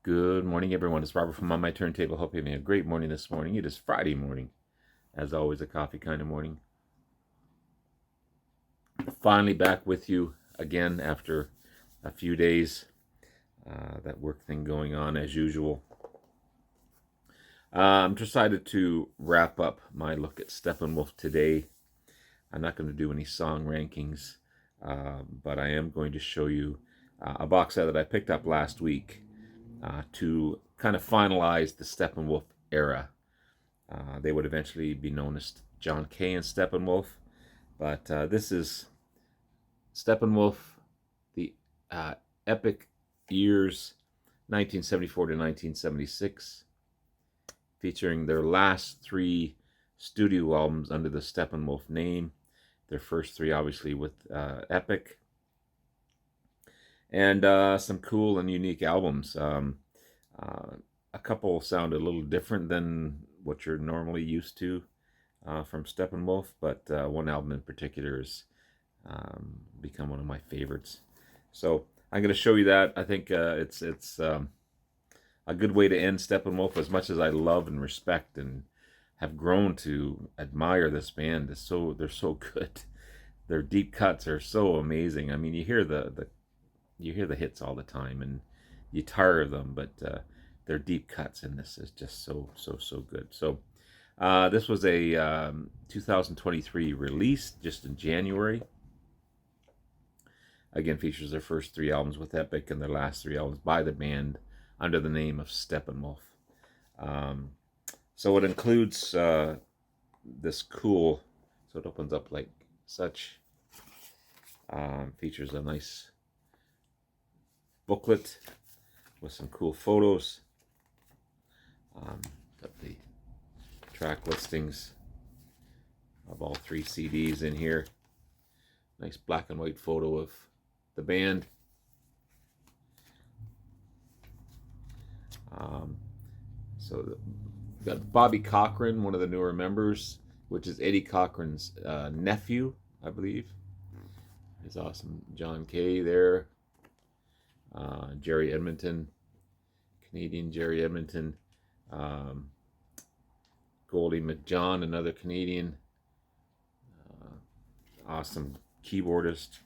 Good morning, everyone. It's Robert from On My Turntable. Hope you're having a great morning this morning. It is Friday morning, as always, a coffee kind of morning. Finally back with you again after a few days. That work thing going on as usual. I'm decided to wrap up my look at Steppenwolf today. I'm not going to do any song rankings, but I am going to show you a box set that I picked up last week to kind of finalize the Steppenwolf era. They would eventually be known as John Kay and Steppenwolf, but this is Steppenwolf, the epic years 1974 to 1976, featuring their last three studio albums under the Steppenwolf name. Their first three, obviously, with Epic, and some cool and unique albums. A couple sound a little different than what you're normally used to from Steppenwolf, but one album in particular has become one of my favorites. So I'm going to show you that. I think it's a good way to end Steppenwolf. As much as I love and respect and have grown to admire this band, they're so good. Their deep cuts are so amazing. I mean, you hear the hits all the time, and you tire of them, but their deep cuts in this is just so good. So this was a 2023 release, just in January. Again, features their first three albums with Epic and their last three albums by the band under the name of Steppenwolf. So it includes this cool, so it opens up like such. Features a nice booklet with some cool photos. Got the track listings of all three CDs in here. Nice black and white photo of the band. So we've got Bobby Cochran, one of the newer members, which is Eddie Cochran's nephew, I believe. It's awesome. John Kay there. Jerry Edmonton, Canadian Jerry Edmonton. Goldie McJohn, another Canadian. Awesome keyboardist.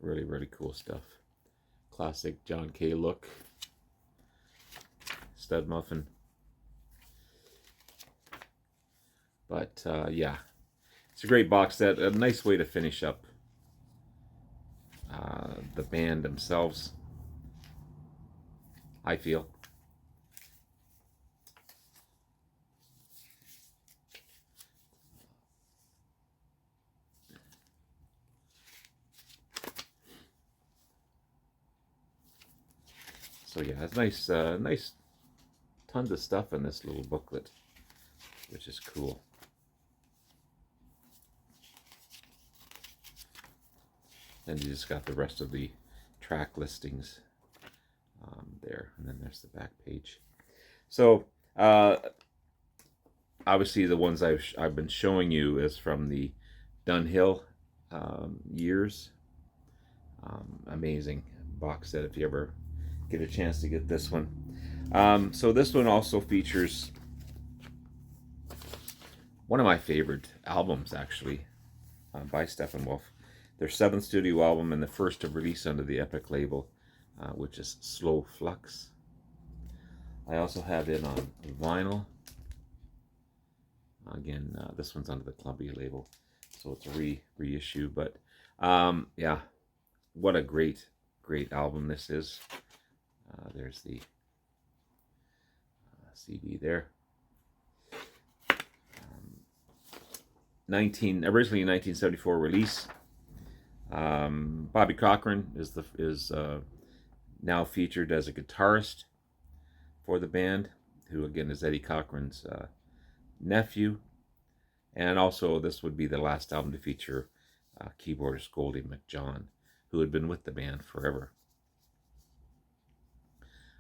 Really cool stuff. Classic John Kay look. Stud muffin. But yeah, it's a great box set. A nice way to finish up the band themselves, I feel. So yeah, it's nice tons of stuff in this little booklet, which is cool. Then you just got the rest of the track listings there, and then there's the back page. So obviously the ones I've been showing you is from the Dunhill years. Amazing box set if you ever get a chance to get this one. So this one also features one of my favorite albums, actually, by Steppenwolf. Their seventh studio album and the first to release under the Epic label, which is Slow Flux. I also have it on vinyl. Again, this one's under the Columbia label, so it's a reissue. But yeah, what a great album this is. There's the CD there. Originally 1974 release. Bobby Cochran is now featured as a guitarist for the band, who again is Eddie Cochran's nephew, and also this would be the last album to feature keyboardist Goldie McJohn, who had been with the band forever.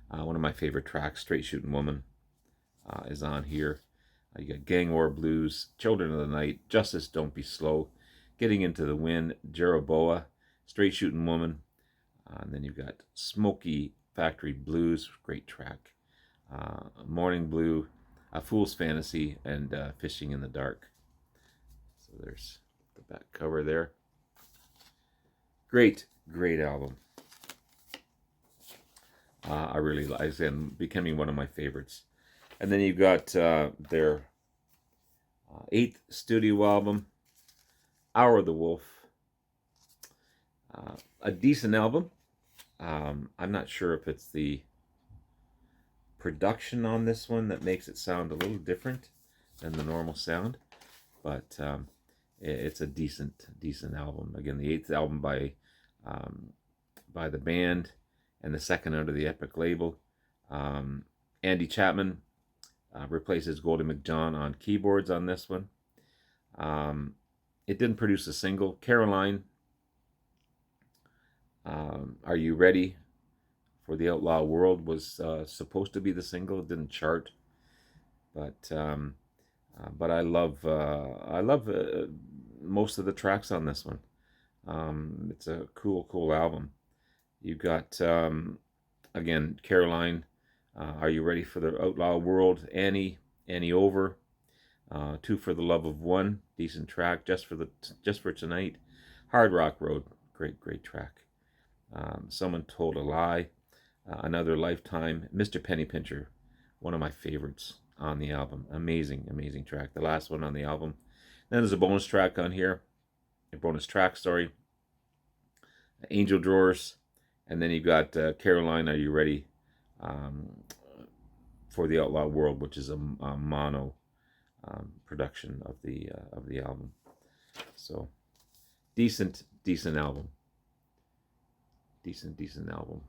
One of my favorite tracks, Straight Shooting Woman, is on here. You got Gang War Blues, Children of the Night, Justice Don't Be Slow, Getting Into the Wind, Jeroboa, Straight Shooting Woman, and then you've got Smoky Factory Blues, great track. Morning Blue, A Fool's Fantasy, and Fishing in the Dark. So there's the back cover there. Great album. I really like it, becoming one of my favorites. And then you've got their 8th studio album, Hour of the Wolf. A decent album. I'm not sure if it's the production on this one that makes it sound a little different than the normal sound, but it's a decent album. Again, the 8th album by the band, and the 2nd under the Epic label. Andy Chapman replaces Goldie McJohn on keyboards on this one. It didn't produce a single. Caroline, Are You Ready for the Outlaw World was supposed to be the single. It didn't chart, but I love most of the tracks on this one. It's a cool album. You've got again, Caroline, Are You Ready for the Outlaw World? Annie Over, Two for the Love of One, decent track. Just for Tonight, Hard Rock Road, great track. Someone Told a Lie, Another Lifetime, Mr. Pennypincher, one of my favorites on the album. Amazing track. The last one on the album. Then there's a bonus track on here, a bonus track, sorry. Angel Drawers, and then you've got Caroline, Are You Ready for the Outlaw World, which is a mono production of the album. So decent album. Decent album.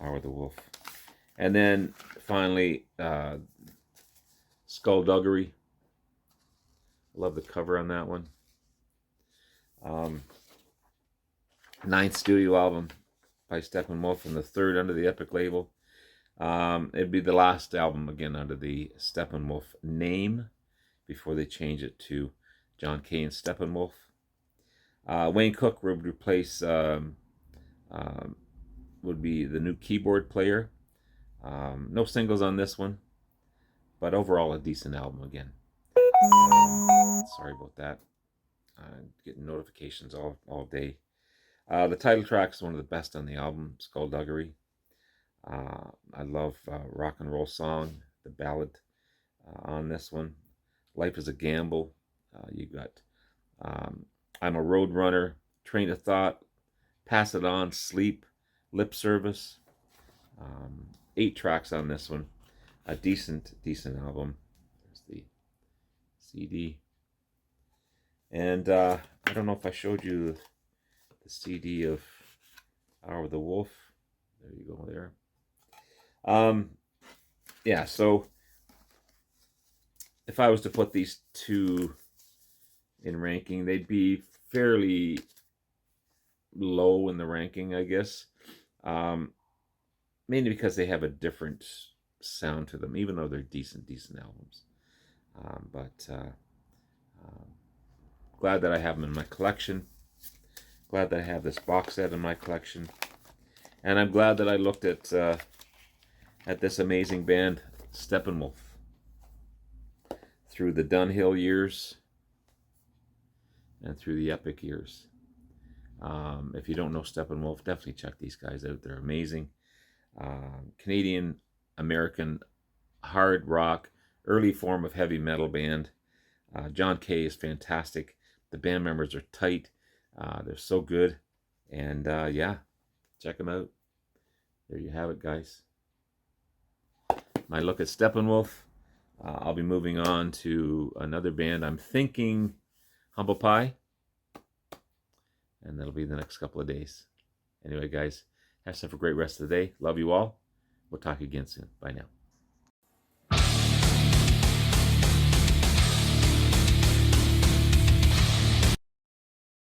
Hour of the Wolf. And then finally, Skullduggery. I love the cover on that one. 9th studio album by Steppenwolf, and the 3rd under the Epic label. It'd be the last album again under the Steppenwolf name before they change it to John Kane Steppenwolf. Wayne Cook would replace would be the new keyboard player. No singles on this one, but overall a decent album again. Sorry about that. Getting notifications all day. The title track is one of the best on the album, Skullduggery. I love Rock and Roll Song, the ballad on this one. Life is a Gamble. You got I'm a Road Runner, Train of Thought, Pass It On, Sleep, Lip Service. 8 tracks on this one. A decent album. There's the CD. And I don't know if I showed you the CD of Hour of the Wolf. There you go there. Yeah, so if I was to put these two in ranking, they'd be fairly low in the ranking, I guess. Mainly because they have a different sound to them, even though they're decent albums. But glad that I have them in my collection. Glad that I have this box set in my collection. And I'm glad that I looked at this amazing band, Steppenwolf, through the Dunhill years and through the Epic years. If you don't know Steppenwolf, definitely check these guys out. They're amazing. Canadian American hard rock, early form of heavy metal band. John Kay is fantastic. The band members are tight. They're so good. And yeah, check them out. There you have it, guys. My look at Steppenwolf. I'll be moving on to another band. I'm thinking Humble Pie. And that'll be the next couple of days. Anyway, guys, have yourself a great rest of the day. Love you all. We'll talk again soon. Bye now.